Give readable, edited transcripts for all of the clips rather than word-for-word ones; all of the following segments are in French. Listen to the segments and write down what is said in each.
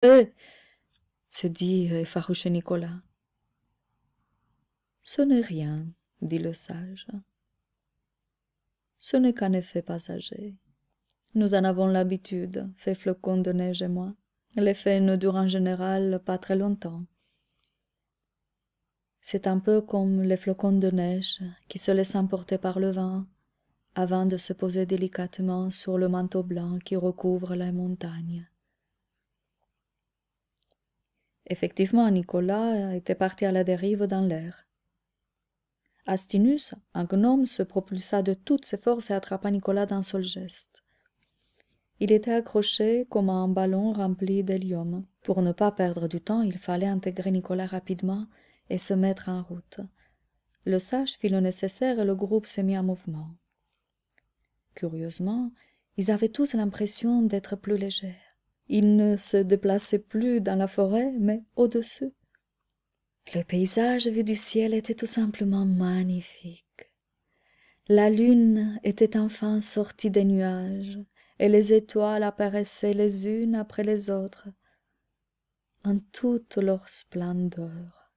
Eh !» se dit effarouché Nicolas. « Ce n'est rien, » dit le sage. « Ce n'est qu'un effet passager. Nous en avons l'habitude, fait Flocon de Neige et moi. L'effet ne dure en général pas très longtemps. C'est un peu comme les flocons de neige qui se laissent emporter par le vent avant de se poser délicatement sur le manteau blanc qui recouvre les montagnes. » Effectivement, Nicolas était parti à la dérive dans l'air. Astinus, un gnome, se propulsa de toutes ses forces et attrapa Nicolas d'un seul geste. Il était accroché comme un ballon rempli d'hélium. Pour ne pas perdre du temps, il fallait intégrer Nicolas rapidement et se mettre en route. Le sage fit le nécessaire et le groupe s'est mis en mouvement. Curieusement, ils avaient tous l'impression d'être plus légers. Ils ne se déplaçaient plus dans la forêt, mais au-dessus. Le paysage vu du ciel était tout simplement magnifique. La lune était enfin sortie des nuages, et les étoiles apparaissaient les unes après les autres, en toute leur splendeur.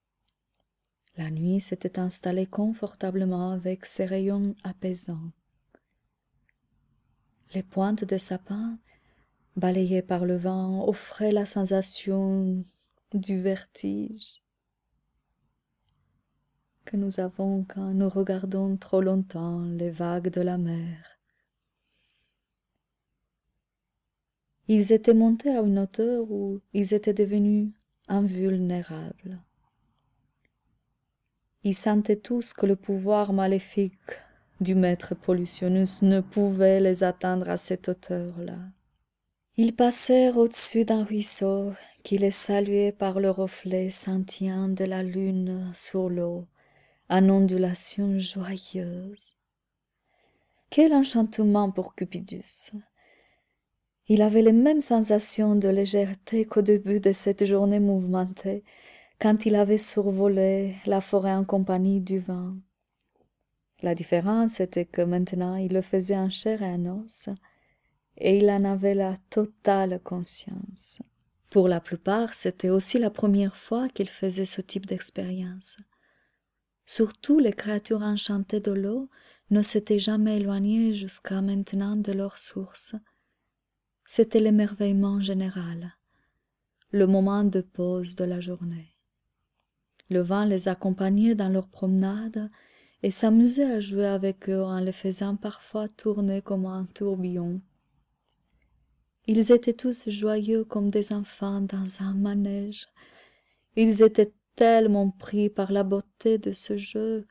La nuit s'était installée confortablement avec ses rayons apaisants. Les pointes des sapins, balayées par le vent, offraient la sensation du vertige que nous avons quand nous regardons trop longtemps les vagues de la mer. Ils étaient montés à une hauteur où ils étaient devenus invulnérables. Ils sentaient tous que le pouvoir maléfique du maître Polysius ne pouvait les atteindre à cette hauteur-là. Ils passèrent au-dessus d'un ruisseau qui les saluait par le reflet scintillant de la lune sur l'eau, en ondulation joyeuse. Quel enchantement pour Cupidus! Il avait les mêmes sensations de légèreté qu'au début de cette journée mouvementée, quand il avait survolé la forêt en compagnie du vent. La différence était que maintenant il le faisait en chair et en os, et il en avait la totale conscience. Pour la plupart, c'était aussi la première fois qu'il faisait ce type d'expérience. Surtout les créatures enchantées de l'eau ne s'étaient jamais éloignées jusqu'à maintenant de leur source. C'était l'émerveillement général, le moment de pause de la journée. Le vent les accompagnait dans leurs promenades et s'amusait à jouer avec eux en les faisant parfois tourner comme un tourbillon. Ils étaient tous joyeux comme des enfants dans un manège. Ils étaient tellement pris par la beauté de ce jeu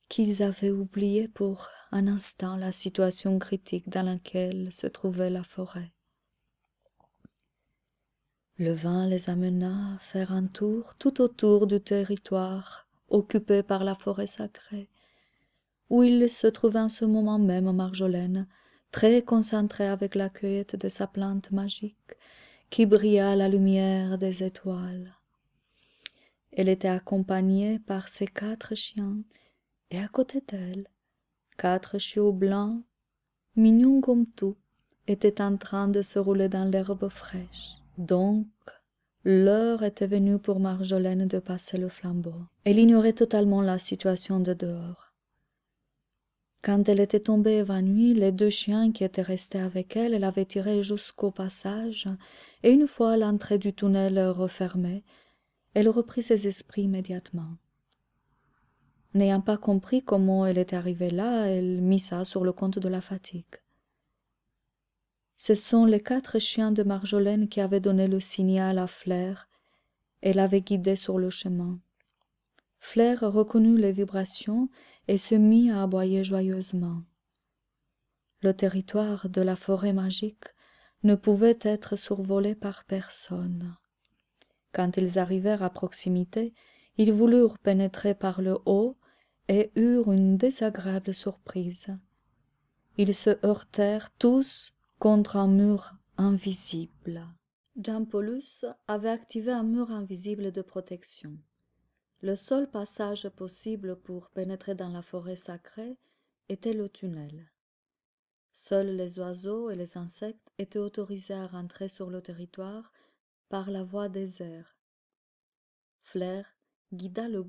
qu'ils avaient oublié pour un instant la situation critique dans laquelle se trouvait la forêt. Le vent les amena faire un tour tout autour du territoire occupé par la forêt sacrée, où il se trouvait en ce moment même Marjolaine, très concentrée avec la cueillette de sa plante magique, qui brilla à la lumière des étoiles. Elle était accompagnée par ses 4 chiens, et à côté d'elle, 4 chiots blancs, mignons comme tout, étaient en train de se rouler dans l'herbe fraîche. Donc, l'heure était venue pour Marjolaine de passer le flambeau. Elle ignorait totalement la situation de dehors. Quand elle était tombée évanouie, les 2 chiens qui étaient restés avec elle l'avaient tirée jusqu'au passage, et une fois l'entrée du tunnel refermée, elle reprit ses esprits immédiatement. N'ayant pas compris comment elle était arrivée là, elle mit ça sur le compte de la fatigue. Ce sont les 4 chiens de Marjolaine qui avaient donné le signal à Flair et l'avaient guidée sur le chemin. Flair reconnut les vibrations et se mit à aboyer joyeusement. Le territoire de la forêt magique ne pouvait être survolé par personne. Quand ils arrivèrent à proximité, ils voulurent pénétrer par le haut et eurent une désagréable surprise. Ils se heurtèrent tous contre un mur invisible. Giampaulus avait activé un mur invisible de protection. Le seul passage possible pour pénétrer dans la forêt sacrée était le tunnel. Seuls les oiseaux et les insectes étaient autorisés à rentrer sur le territoire par la voie des airs. Flair guida le